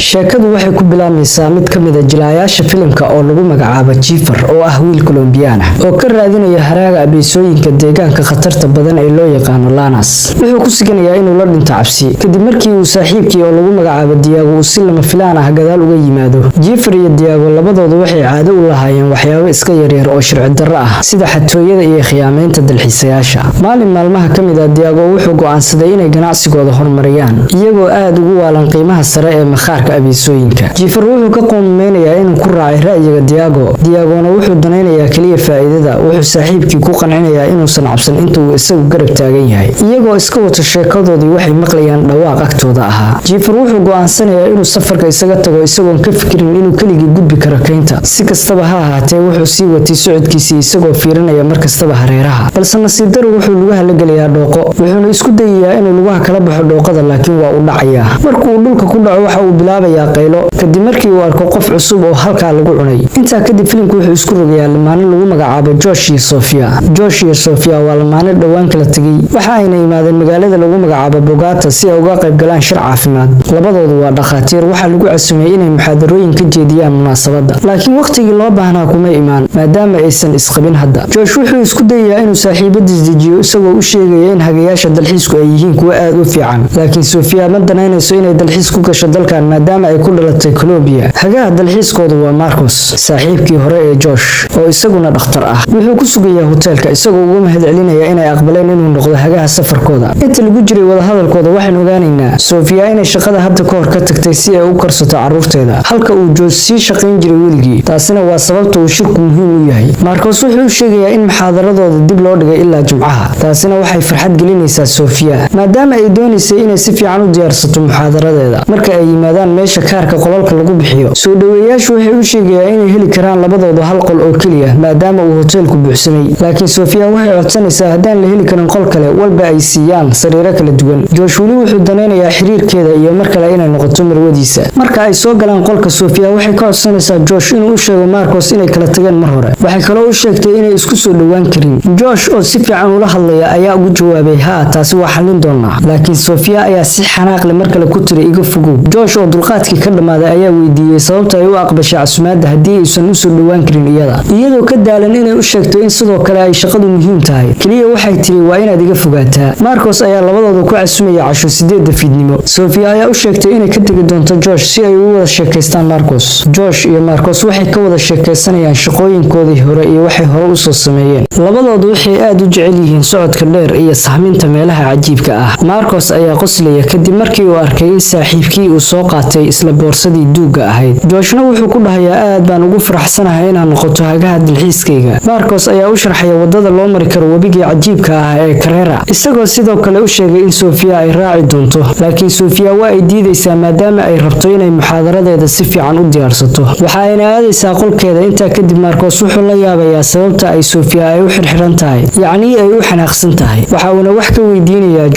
sheekadu waxay ku bilaabmaysaa mid ka mid ah jilayaasha filimka oo lagu magacaabo Jifar oo ah wiil Colombian ah oo ka raadinaya haraaga abeesooyinka deegaanka khatarta badan ee loo yaqaan Lanas. Wuxuu ku siganayaa inuu la dhinto cabsi kadib markii uu saaxiibkii oo lagu magacaabo Diego uu si lama filaan ah gadaal uga yimaado. Jifar iyo Diego labadoodu waxay caado u lahaayeen waxyaabo iska yaryar oo sharci darro ah sida xatooyada iyo khiyaameynta dalxiisayaasha. Maalin maalmaha ka mid ah Diego wuxuu go'aansaday inay ganacsigooda horumariyaan iyagoo aad ugu waalan qiimaha sare ee makhaarka abeesooyinka. Jifar wuxuu ka qoomeynayaa inuu ku raacay ra'yiga Diegona wuxuu danaynayaa kaliya faa'iidada. Wuxuu saaxiibkii ku qancinayaa inuusan cabsan inta uu isagu garab taagan yahay. Iyagoo iska wata sheekadoodii waxay maqlayaan dhawaaq agtooda ahaa. Jifar wuxuu go'aansanayaa inuu safarka isaga tago isagoon ka fikirin inuu keligii gudbi karo keynta. Si kastaba ha ahaatee wuxuu sii watay socodkiisii isagoo fiirinaya markastaba hareeraha. Balse nasiib darro wuxuu lugaha la gelayaa dhooqo. Wuxuuna isku dayayaa inuu lugaha kala baxo dhooqada laakiin waa u dhacayaa. Markuu dhulka ku dhaco waxa uu bilaabayaa qaylo kadib markii uu arko qof cusub oo halkaa lagu cunay. Intaa kadib filimku wuxuu isku rogayaa lamaane lagu magacaabo Josh iyo Sofia. Josh iyo Sofia waa lamaane dhawaan kala tagay. Waxa ayna yimaadeen magaalada lagu magacaabo Bogota si ay uga qayb galaan shir caafimaad. Labadoodu waa dhakhaatiir. Waxa lagu casuumay inay muxaadarooyin ka jeediyaan munaasabadda. Laakiin waqtigii loo baahnaa kuma imaan maadaama aysan isqabin hadda. Josh wuxuu isku dayayaa inuu saaxiibadiis dejiyo isagoo u sheegaya in hagayaasha dalxiisku ay yihiin kuwo aad u fiican. Laakiin Sofia ma danaynayso inay dalxiis ku gasho dalkan maadaama ay ku dhalatay Colombia. Hagaha dalxiiskoodu waa Marcos, saaxiibkii hore ee Josh oo isaguna dhakhtar ah. Wuxuu ku sugayaa hoteelka isagoo uga mahadcelinaya inay aqbaleen inuu noqdo hagaha safarkooda. Inta lagu jiray wada hadalkooda waxaan ogaanaynaa Sofia inay shaqada hadda ka hor ka tagtay si ay u karsato carruurteeda halka uu Josh sii shaqayn jiray weligii. Taasina waa sababta uu shirku muhiim u yahay. Marcos wuxuu sheegayaa in muxaadaradooda dib loo dhigay ilaa Jimcaha. Taasina waxay farxad gelinaysaa Sofia maadaama ay doonaysay inay si fiican u diyaarsato muxaadaradeeda. Marka ay yimaadaan meesha kaarka qolalka lagu bixiyo, soo dhaweeyaashu waxay u sheegayaan inay heli karaan labadooda hal qol oo kaliya maadaama uu hoteelku buuxsamay. Laakiin Sofia waxay codsanaysaa haddaan la heli karin qol kale walba ay siiyaan sariiro kala duwan. Josh weli wuxuu danaynayaa xiriirkeeda iyo mar kale inay noqoto marwadiisa. Marka ay soo galaan qolka, Sofia waxay ka codsanaysaa Josh inuu u sheego Marcos inay kala tageen mar hore. Waxay kaloo u sheegtay inay isku soo dhawaan karin. Josh oo si fiican ula hadlaya ayaa ugu jawaabay haa taasi waa xallin doonaa. Laakiin Sofia ayaa si xanaaq leh mar kale ku tiri iga fogow. Josh oo dulqaadkii ka dhamaaday ayaa weydiiyay sababta ay u aqbashay casuumaadda haddii aysan u soo dhawaan karin iyadoo ka daalan inay u sheegto in sidoo kale ay shaqadu muhiim tahay. Kaliya waxay tiri waa inaad iga fogaataa. Marcos ayaa labadooda ku casuumaya casho 8 fiidnimo. Sofia ayaa u sheegtay inay ka tagi doonto Josh si ay ugu wada sheekaystaan Marcos. Josh iyo Marcos waxay ka wada sheekaysanayaan shaqooyinkoodii hore iyo waxay hore u soo sameeyeen. Labadoodu waxay aad u jecel yihiin socodka dheer iyo sahminta meelaha cajiibka ah. Marcos ayaa qoslaya kadib markii uu arkay in saaxiibkii uu soo qaatay isla boorsadii duuga ahayd. Joshna wuxuu ku dhahayaa aad baan ugu faraxsanahay inaan noqoto hagaha dalxiiskayga. Marcos ayaa u sharxaya wadada loo mari karo webigii cajiibka ah ee Carrera isagoo sidoo kale u sheegay in Sofia ay raaci doonto. Laakiin Sofia waa ay diidaysaa maadaama ay rabto inay muxaadaradeeda si fiican u diyaarsato. Waxa ayna aadaysaa qolkeeda. Intaa kadib Marcos wuxuu la yaabayaa sababta ay Sofia ay u xirxiran tahay, yacni ay u xanaaqsan tahay. Waxa uuna wax ka weydiinayaa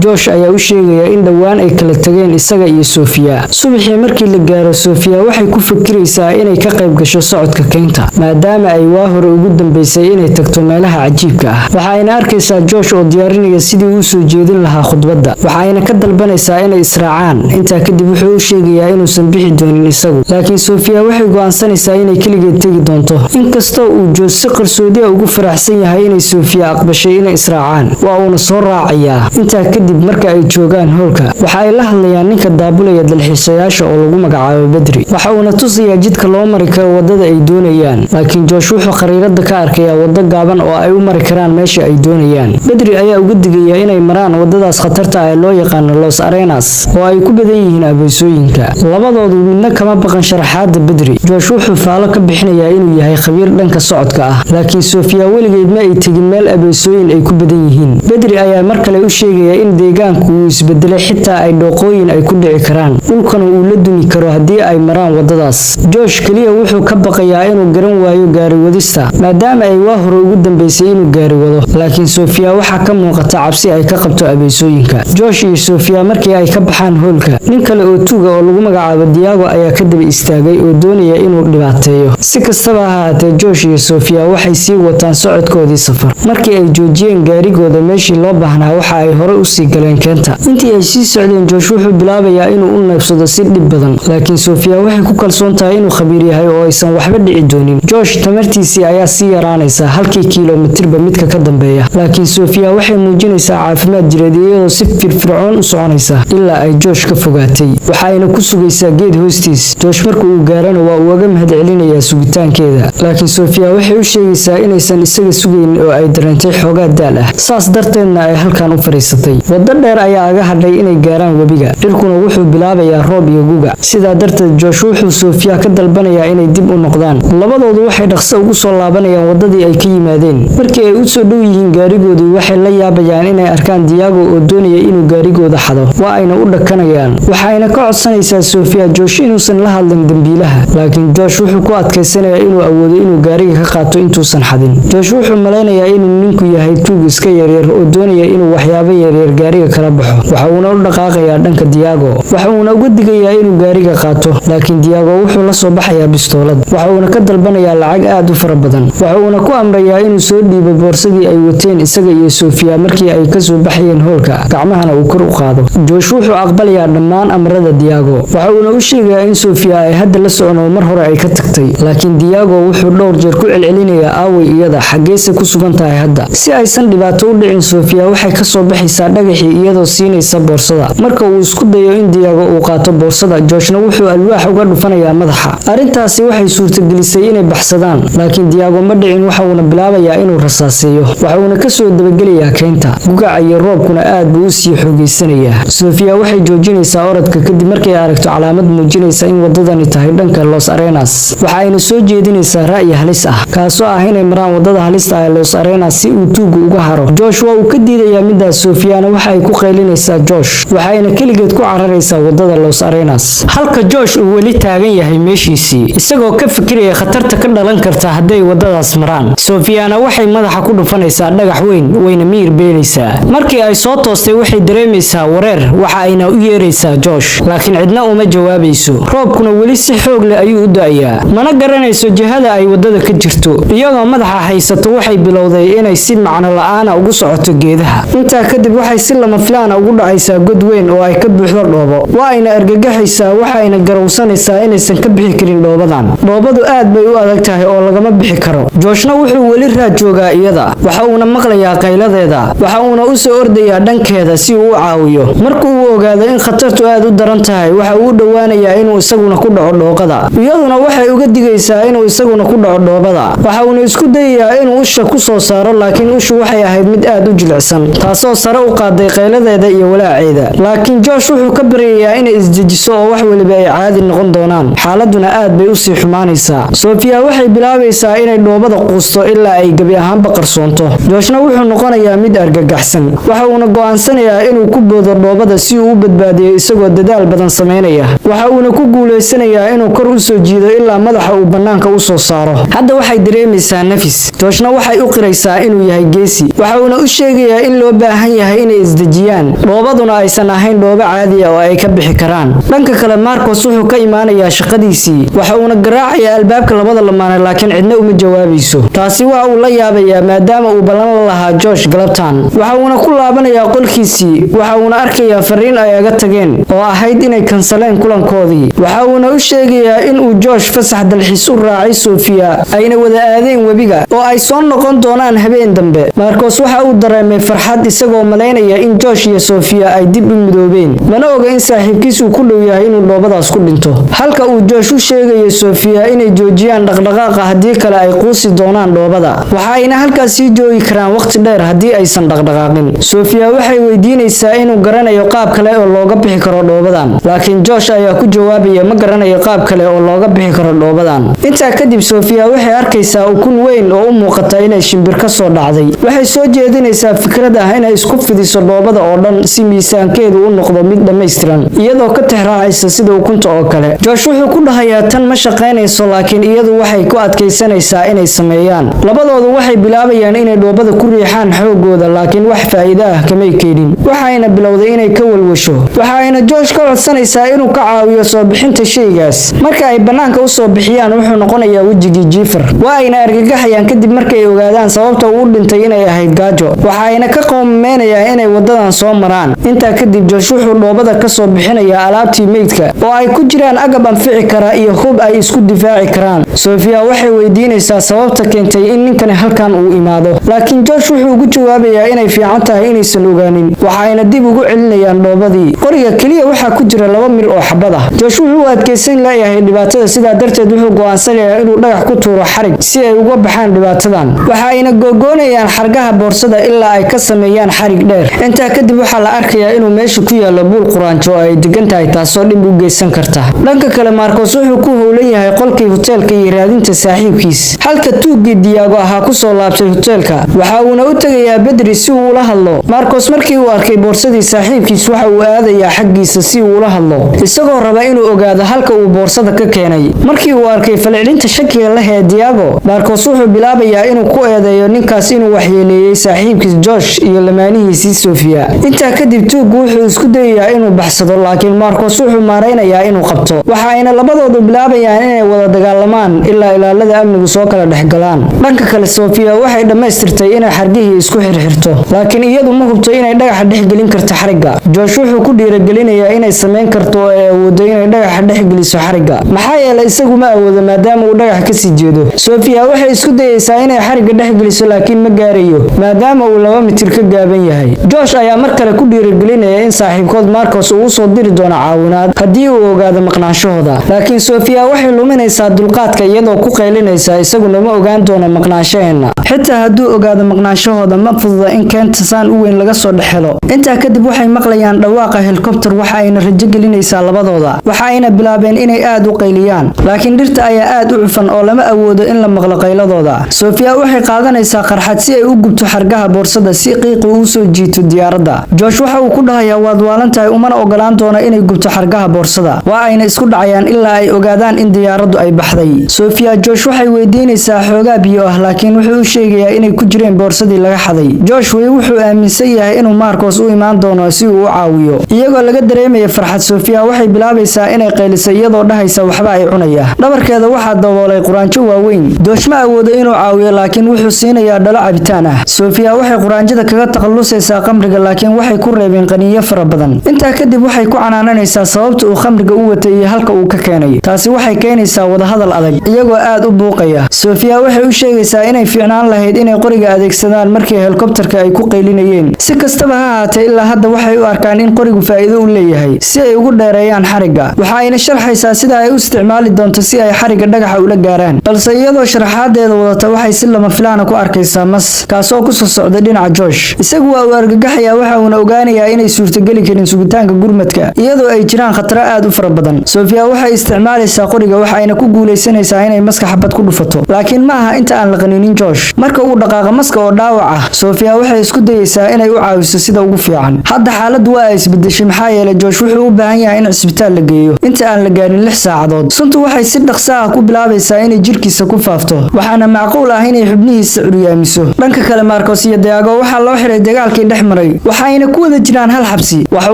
Josh ayaa u sheegaya in dhawaan ay kala tageen isaga iyo Sofia. Subaxii markii la gaaro, Sofia waxay ku fikiraysaa inay ka qayb gasho socodka keynta maadaama ay waa hore ugu dambeysay inay tagto meelaha cajiibka ah. Waxa ayna arkaysaa Josh oo diyaarinaya sidii uu soo jeedin lahaa khudbadda. Waxa ayna ka dalbanaysaa inay israacaan. Intaa kadib wuxuu u sheegayaa inuusan bixi doonin isagu. Laakiin Sofia waxay go'aansanaysaa inay kaligeed tagi doonto. Inkastoo uu Josh si qarsoodi ah ugu faraxsan yahay inay Sofia aqbashay inay israacaan, waa uuna soo raacayaa. Intaa kadib marka ay joogaan hoolka, waxa ay la hadlayaan ninka daabulaya dalxiisayaasha oo lagu magacaabo Bedri. Waxa uuna tusayaa jidka loo mari karo wadada ay doonayaan. Laakiin Josh wuxuu khariirada ka arkayaa wado gaaban oo ay u mari karaan meesha ay doonayaan. Bedri ayaa uga digaya inay maraan wadadaas khatarta ah ee loo yaqaan Los Arenas oo ay ku badan yihiin abeesooyinka. Labadoodu midna kama baqan sharaxaadda Bedri. Josh wuxuu faalo ka bixinayaa inuu yahay khabiir dhanka socodka ah. Laakiin Sofia weligeed ma ay tegin meel abeesooyin ay ku badan yihiin. Bedri ayaa mar kale u sheegaya in deegaanku uu isbedelay xitaa ay dhooqooyin ay ku dhici karaan. Dhulkana uu la dumi karo haddii ay maraan wadadaas. Josh kaliya wuxuu ka baqayaa inuu garan waayo gaari wadista maadaama ay waa hore ugu dambeysay inuu gaari wado. Laakiin Sofia waxaa ka muuqata cabsi ay ka qabto abeesooyinka. Josh iyo Sofia markii ay ka baxaan hoolka, nin kale oo tuuga oo lagu magacaabo Diego ayaa ka daba istaagay oo doonaya inuu dhibaateeyo. Si kastaba ha ahaatee, Josh iyo Sofia waxay sii wataan socodkoodii safar. Markii ay joojiyeen gaarigooda meeshii loo baahnaa, waxa ay hore u sii galeen keenta. Intii ay sii socdeen, Josh wuxuu bilaabayaa inuu u neefsado socdo si dhib badan, laakiin Sofia waxay ku kalsoon tahay inuu khabiir yahay oo aysan waxba dhici doonin. Josh tamartiisii ayaa sii yaraanaysa halkii kiiloomitirba midka ka dambeeya, laakiin Sofia waxay muujinaysaa caafimaad jireed iyadoo si firfircoon u soconaysa ilaa ay Josh ka fogaatay. waxayna ku sugaysaa geed hoostiis. Josh markuu uu gaarana waa uu uga mahadcelinayaa sugitaankeeda, laakiin Sofia waxay u sheegaysaa inaysan isaga sugayn oo ay dareentay xoogaa daal ah, saas darteedna ay halkan u fariisatay. Waddo dheer ayaa aga hadhay inay gaaraan webiga, dhirkuna wuxuu bilaabayaa roob iyo guga. sidaa darteed Josh wuxuu Sofia ka dalbanayaa inay dib u noqdaan. labadoodu waxay dhaqso ugu soo laabanayaan waddadii ay ka yimaadeen. markii ay u soo dhow yihiin gaarigoodii waxay la yaabayaan inay arkaan Diego oo doonaya inuu gaarigooda xado. waa ayna u dhakanayaan, waxayna ka codsanaysaa Sofia Josh inuusan la hadlin dambiilaha, laakiin Josh wuxuu ku adkaysanayaa inuu awoodo inuu gaariga ka qaato intuusan xadin. Josh wuxuu maleynayaa inuu ninku yahay tuug iska yaryar oo doonaya inuu waxyaabo yaryar gaariga kala baxo. waxa uuna u dhaqaaqayaa dhanka Diego, waxa uuna uga digayaa inuu gaariga qaato, laakiin Diego wuxuu la soo baxayaa bistoolad. waxa uuna ka dalbanayaa lacag aad u fara badan. waxa uuna ku amrayaa inuu soo dhiibo boorsadii ay wateen isaga iyo Sofia markii ay ka soo baxayeen hoolka, gacmahana uu kor u qaado. Josh wuxuu aqbalayaa dhammaan amrada Diego. waxa uuna u sheegayaa in Sofia ay hadda la socon oo mar hore ay ka tagtay, laakiin Diego wuxuu dhowr jeer ku celcelinayaa aaway iyada xageesa ku sugan tahay hadda. si aysan dhibaato u dhicin, Sofia waxay ka soo baxaysaa dhagaxii iyadoo siinaysa boorsada. marka uu isku dayo in Diego uu qaato boorsada, Joshna wuxuu alwaax uga dhufanayaa madaxa. arrintaasi waxay suurtagelisay inay baxsadaan, laakiin Diego ma dhicin. waxa uuna bilaabayaa inuu rasaaseeyo, waxa uuna ka soo dabagelayaa keynta. gugaca iyo roobkuna aad buu u sii xoogeysanayaa. Sofia waxay joojinaysaa orodka kadib markay aragto calaamad muujinaysa in waddadani tahay dhanka Los Arenas. waxa ayna soo jeedinaysaa ra'yi halis ah, kaasoo ah inay maraan waddada halista ah ee Los Arenas si uu tuugu uga haro. Josh waa uu ka diidayaa midaas. Sofiana waxa ay ku qaylinaysaa Josh, waxayna keligeed ku cararaysaa waddada Los Arenas, halka Josh uu weli taagan yahay meeshiisii isagoo ka fikiraya khatarta ka dhalan karta hadday waddadaas maraan. Sofiana waxay madaxa ku dhufanaysaa dhagax weyn, wayna miyir beelaysaa. markii ay soo toostay waxay dareemaysaa wareer, waxa ayna u yeeraysaa Josh, laakiin cidna uma jawaabayso. roobkuna weli si xoog leh ayuu u da'ayaa, mana garanayso jihada ay waddada ka jirto. iyadoo madaxa haysato waxay bilowday inay si macno la'aan ugu socoto geedaha. intaa kadib waxay si lama filaan ugu dhacaysaa god weyn oo ay ka buuxdo dhoobo. waa ayna argagaxaysaa, waxayna garowsanaysaa inaysan ka bixi karin dhoobadan. dhoobadu aad bay u adag tahay oo lagama bixi karo. Joshna wuxuu weli raad joogaa iyada, waxa uuna maqlayaa qayladeeda, waxa uuna u soo ordayaa dhankeeda si uu u caawiyo. markuu uu ogaado in khatartu aad u daran tahay, waxa uu u dhowaanayaa inuu isaguna ku dhaco dhooqada. iyaduna waxay uga digaysaa inuu isaguna ku dhaco dhoobada. waxa uuna isku dayayaa inuu usha ku soo saaro, laakiin ushu waxay ahayd mid aad u jilicsan, taasoo sare u qaaday qayladeeda iyo walaaceeda. laakiin Josh wuxuu ka baryayaa inay isdejiso oo wax waliba ay caadi noqon doonaan. xaaladuna aad bay u sii xumaanaysaa. Sofia waxay bilaabaysaa inay dhoobada quusto ilaa ay gabi ahaanba qarsoonto. Joshna wuxuu noqonayaa mid argagaxsan, waxa uuna go'aansanayaa inuu ku boodo dhoobada si uu u badbaadiyo isagoo dadaal badan sameynaya. waxa uuna ku guuleysanayaa inuu kor u soo jiido ilaa madaxa uu bannaanka u soo saaro. hadda waxay dareemaysaa nafis. Joshna waxay u qiraysaa inuu yahay geesi, waxa uuna u sheegayaa in loo baahan yahay inay isdejiyaan, dhoobaduna aysan ahayn dhoobo caadi ah oo ay ka bixi karaan. dhanka kale Marcos wuxuu ka imaanayaa shaqadiisii, waxa uuna garaacayaa albaabka labada lamaane, laakiin cidna uma jawaabayso. taasi waa uu la yaabayaa maadaama uu ballan la lahaa Josh galabtan. waxa uuna ku laabanayaa qolkiisii, waxa uuna arkayaa fariin ay aga tageen oo ahayd inay kansaleen kulankoodii. waxa uuna u sheegayaa in uu Josh fasax dalxiis u raacay Sofia, ayna wada aadeen webiga oo ay soo noqon doonaan habeen dambe. Marcos waxa uu dareemay farxad isagoo malaynaya in Josh iyo Sofia ay dib u midoobeen, mana oga in saaxiibkiis uu ku dhow yahay inuu dhoobadaas ku dhinto. halka uu Josh u sheegayo Sofia inay joojiyaan dhaqdhaqaaqa haddii kale ay quusi doonaan dhoobada, waxa ayna halkaas sii joogi karaan waqti dheer haddii aysan dhaqdhaqaaqin. Sofia waxay weydiinaysaa inuu garanayo qaab kale oo looga bixi karo dhoobadan, laakiin Josh ayaa ku jawaabaya ma garanayo qaab kale oo looga bixi karo dhoobadan. intaa kadib Sofia waxay arkaysaa ukun weyn oo u muuqata inay shimbir ka soo dhacday. waxay soo jeedinaysaa fikrad ah inay isku fidiso dhoobada oo dhan si miisaankeedu u noqdo mid dhammaystiran, iyadoo ka tixraacaysa sida ukunta oo kale. Josh wuxuu ku dhahayaa tan ma shaqaynayso, laakiin iyadu waxay ku adkaysanaysaa inay sameeyaan. labadoodu waxay bilaabayaan inay dhoobada ku riixaan xoogooda, laakiin wax faa'iido ah kamay keenin. waxayna bilowday inay ka walwasho, waxa ayna Josh ka codsanaysaa inuu ka caawiyo soo bixinta shaygaas. marka ay bannaanka u soo bixiyaan, wuxuu noqonayaa wejigii Jifar. waa ayna argagaxayaan kadib markay ogaadaan sababta uu u dhintay inay ahayd gaajo. waxa ayna ka qoomameynayaa inay wadadan soo maraan. intaa kadib Josh wuxuu dhoobada ka soo bixinayaa alaabtii meydka oo ay ku jiraan agab anfici kara iyo hub ay isku difaaci karaan. Sofia waxay weydiinaysaa sababta keentay in ninkani halkan uu imaado, laakiin Josh wuxuu ugu jawaabayaa inay fiican tahay inaysan ogaanin, waxayna dib ugu celinayaan dhoobadii. Qoriga kaliya waxaa ku jira 2 mir oo xabad ah. Josh wuxuu adkeysan leeyahay dhibaatada, sidaa darteed wuxuu go'aansanayaa inuu dhagax ku tuuro xarig si ay uga baxaan dhibaatadan. Waxayna googoonayaan xargaha boorsada ilaa ay ka sameeyaan xarig dheer. Intaa kadib waxaa la arkayaa inuu meesha ku yaalo buul quraanjo oo ay degan tahay, taasoo dhib u geysan karta. Dhanka kale Marcos wuxuu ku howlan yahay qolkii hoteelka iyo raadinta saaxiibkiis, halka tuugii Diago ahaa ku soo laabtay hoteelka. Waxa uuna u tagayaa Pedri si uu ula hadlo. Marcos markii uu arkay boorsadii saaxiibkiis waxa uu aadayaa xaggiisa si uu ula hadlo, isagoo raba inuu ogaado halka uu boorsada ka keenay. Markii uu arkay falcelinta shakiga leh ee Diago, Marcos wuxuu bilaabayaa inuu ku eedeeyo ninkaas inuu waxyeeleeyay saaxiibkiis Josh iyo lamaanihiisii Sofia. Intaa kadib tuugu wuxuu isku dayayaa inuu baxsado, laakiin Marcos wuxuu maareynayaa inuu qabto. Waxayna labadoodu bilaabayaan inay wada dagaalamaan ilaa ilaalada amnigu soo kala dhexgalaan. Dhanka kale Sofia waxay dhamaystirtay inay xargihii isku xirxirto, laakiin iyadu ma hubto inay dhagaxa dhexgelin karto xariga. Josh wuxuu ku dhiirigelinayaa inay sameyn karto oo ay awoodo inay dhagaxa dhexgeliso xariga, maxaa yeelay isagu ma awoodo maadaama uu dhagax ka sii jeedo. Sofia waxay isku dayaysaa inay xariga dhexgeliso, laakiin ma gaarayo maadaama uu 2 mitir ka gaaban yahay. Josh ayaa mar kale ku dhiirigelinaya in saaxiibkood Marcos uu soo diri doono caawinaad haddii uu ogaado maqnaanshahooda, laakiin Sofia waxay luminaysaa dulqaadka iyadoo ku qeylinaysa isaguna ma ogaan doono maqnaanshaheena. Xitaa hadduu ogaado maqnaanshahooda ma fududa in keenta saan u weyn laga soo dhexelo. Intaa kadib waxay maqlayaan dhawaaqa helicopter, waxa ayna rajo gelinaysaa labadooda. Waxa ayna bilaabeen inay aad u qeyliyaan, laakiin dhirta ayaa aad u cufan oo lama awoodo in la maqlo qeyladooda. Sofia waxay qaadanaysaa qarxad si ay u gubto xargaha boorsada si qiiqu uu soo jiito diyaaradda. Josh waxa uu ku dhahayaa waad waalan tahay, umana ogolaan doono inay gubto xargaha boorsada. Waa ayna isku dhacayaan ilaa ay ogaadaan in diyaaraddu ay baxday. Sofia Josh waxay weydiinaysaa xoogaa biyo ah, laakiin wuxuu u sheegayaa inay ku jireen boorsadii laga xaday. Josh wuxuu aaminsan yahay inuu Marcos u imaan doono si uu u caawiyo. Iyagoo laga dareemayo farxad, Sofia waxay bilaabaysaa inay qeyliso iyadoo dhahaysa waxba ay cunaya. Dhabarkeeda waxaa daboolay quraanjo waaweyn. Josh ma awoodo inuu caawiyo, laakiin wuxuu siinayaa dhalo cabitaan ah. Sofia waxay quraanjada kaga takhalusaysaa khamriga, laakiin waxay ku reebeen qaniinyo fara badan. Intaa kadib waxay ku canaananaysaa sababta uu khamriga u watay iyo halka uu ka keenay. Taasi waxay keenaysaa wada hadal adag iyagoo aad u buuqaya. Sofia waxay u sheegaysaa inay fiicnaan lahayd inay qoriga adeegsadaan markii helicopterka ay ku qeylinayeen. Si kastaba ha ahaatee, ilaa hadda waxay u arkaan in qorigu faa'iido u leeyahay si ay ugu dheereeyaan xariga. Waxa ayna sharxaysaa sida ay u isticmaali doonto si ay xariga dhagaxa ula gaaraan, balse iyadoo sharaxaadeeda wadata waxay si lama filaan ku arkaysaa mas kaasoo ku soo socda dhinaca Josh. Isagu waa uu argagaxayaa, waxa uuna ogaanayaa inay suurtageli karin sugitaanka gurmadka iyadoo ay jiraan khataro aad u fara badan. Sofia waxay isticmaalaysaa qoriga, waxa ayna ku guuleysanaysaa inay maska xabad ku dhufato, laakiin ma aha inta aan la qaniinin Josh. Marka uu dhaqaaqa maska oo dhaawac ah, Sofia waxay isku dayaysaa inay u caawiso sida ugu fiican. Hadda xaaladdu waa isbedeshay, maxaa yeelay Josh wuxuu u baahan yahay in cisbitaal la geeyo inta aan la gaarin 6 saacadood. Suntu waxay si dhaqso ah ku bilaabaysaa inay jirkiisa ku faafto, waxaana macquul ah inay xubnihiisa curyaamiso. Dhanka kale Marcos iyo Diago waxaa loo xiray dagaalkii dhex maray, waxayna ku wada jiraan hal xabsi. Waxa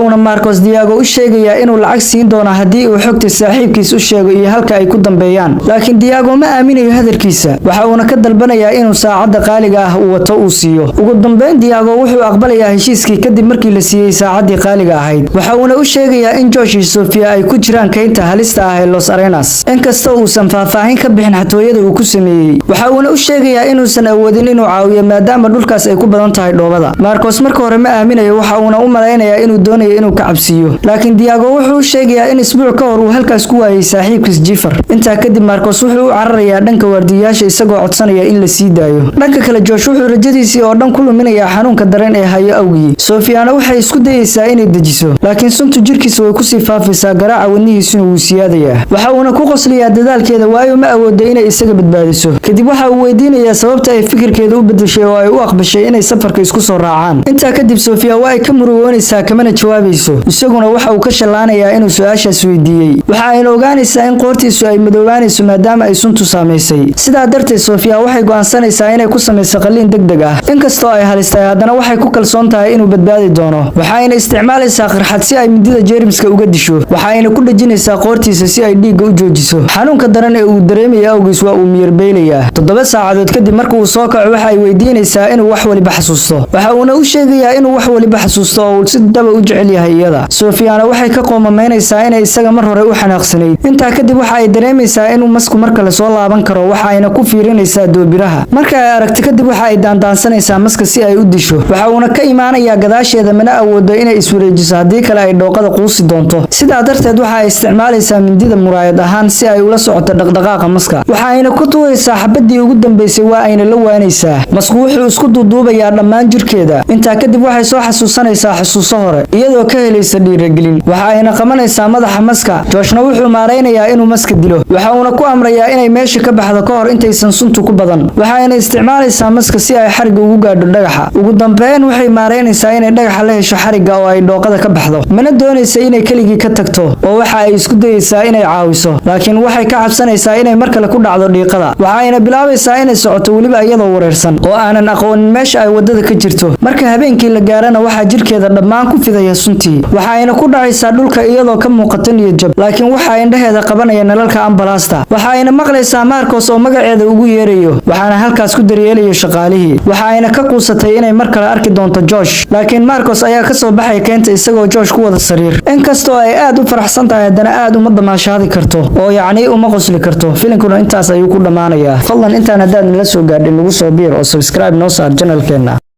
uuna Marcos Diago u sheegayaa inuu lacag siin doono haddii uu xogta saaxiibkiis u sheego iyo halka ay ku dambeeyaan, laakiin Diago ma aaminayo hadalkiisa. Waxa uuna ka dalbanayaa inuu saacadda qaaliga ah uu wato uu siiyo. Ugu dambeyn Diago wuxuu aqbalayaa heshiiskii kadib markii la siiyay saacaddii qaaliga ahayd. Waxa uuna u sheegayaa in Josh iyo Sofia ay ku jiraan kaynta halista ah ee Los Arenas, inkasta uusan faahfaahin ka bixin xatooyada uu ku sameeyay. Waxa uuna u sheegayaa inuusan awoodin inuu caawiyo maadaama dhulkaas ay ku badan tahay dhoobada. Marcos marka hore ma aaminayo, waxa uuna u maleynayaa inuu doonayo inuu ka cabsiyo, laakiin Diago wuxuu sheegayaa in isbuuc ka hor uu halkaas ku waayay saaxiibkiis Jifar. Intaa kadib Marcos wuxuu u cararayaa dhanka waardiyayaasha isagoo codsanaya in la sii daayo. Dhanka kale Josh wuxuu rajadiisii oo dhan ku luminayaa xanuunka dareen ee hayo awgii. Sofiana waxay isku dayaysaa inay dejiso, laakiin suntu jirkiisa way ku sii faafaysaa, garaaca wadnihiisuna wuu siyaadayaa. Waxa uuna ku qoslayaa dadaalkeeda waayo ma awoodo inay isaga badbaadiso. Kadib waxa uu weydiinayaa sababta ay fikirkeeda u bedeshay oo ay u aqbashay inay safarka isku soo raacaan. Intaa kadib Sofia waa ay ka murugoonaysaa kamana jawaabayso, isaguna waxa uu ka shalaanayaa inuu su'aashaas weydiiyay. Waxa ay ogaanaysaa in qoortiisu ay madoobaanayso maadaama ay suntu saameysay. Sidaa darteed Sofia waxay go'aansanaysaa inay ku sameyso qalliin degdeg ah. Inkastoo ay halistay, haddana waxay ku kalsoon tahay inuu badbaadi doono. Waxa ayna isticmaalaysaa qarxad si ay midida jeermiska uga disho. Waxa ayna ku dhajinaysaa qoortiisa si ay dhiigga u joojiso. Xanuunka daran ee uu dareemayo awgiis waa uu miyir beelayaa. 7 saacadood kadib markuu uu soo kaco waxa ay weydiinaysaa inuu wax waliba xasuusto. Waxa uuna u sheegayaa inuu wax waliba xasuusto oo uu si daba u jecel yahay iyada. Sofiana waxay waxay ka qoomameynaysaa inay isaga mar hore u xanaaqsanayd intaa kadib waxa ay dareemaysaa inuu masku mar kale soo laaban karo waxa ayna ku fiirinaysaa doobiraha marka ay aragto kadib waxa ay daandaansanaysaa maska si ay u disho waxa uuna ka imaanayaa gadaasheeda mana awoodo inay iswareejiso haddii kale ay dhooqada quusi doonto sidaa darteed waxa ay isticmaalaysaa mindida muraayad ahaan si ay ula socoto dhaqdhaqaaqa maska waxa ayna ku tuuraysaa xabadii ugu dambeysay waa ayna la waanaysaa masku wuxuu isku duuduubayaa dhammaan jirkeeda intaa kadib waxay soo xasuusanaysaa xusuuso hore iyadoo ka helaysa dhiiragelin waxa ayna qabanaysaa madaxa maska jooshna wuxuu maaraynayaa inuu maska dilo waxa uuna ku amrayaa inay meesha ka baxdo ka hor intaysan suntu ku badan waxa ayna isticmaalaysaa maska si ay xariga ugu gaadho dhagaxa ugu dambeyn waxay maaraynaysaa inay dhagaxa la hesho xariga oo ay dhooqada ka baxdo mana doonaysa inay keligii ka tagto oo waxa ay isku dayaysaa inay caawiso laakiin waxay ka cabsanaysaa inay mar kale ku dhacdo dhiiqada waxa ayna bilaabaysaa inay socoto weliba iyadoo wareersan oo aanan aqoonin meesha ay wadada ka jirto marka habeenkii la gaarana waxaa jirkeeda dhammaan ku fidaya suntii waxa ayna ku dhacaysaa dhulka iyadoo ka muuqata niyad jab laakiin waxa indhaheeda qabanaya nalalka ambalaasta waxa ayna maqlaysaa Marcos oo magaceeda ugu yeerayo waxaana halkaas ku daryeelayo shaqaalihii waxa ayna ka quusatay inay mar kale arki doonto Josh laakiin Marcos ayaa ka soo baxay keenta isagoo Josh ku wada sariir inkastoo ay aad u faraxsan tahay haddana aad uma damaashaadi karto oo yacni uma qosli karto filimkuna intaas ayuu ku dhamaanayaa fadlan intaan haddaad nala soo gaadhin nagu soo biir oo subscribe noo saar channelkeena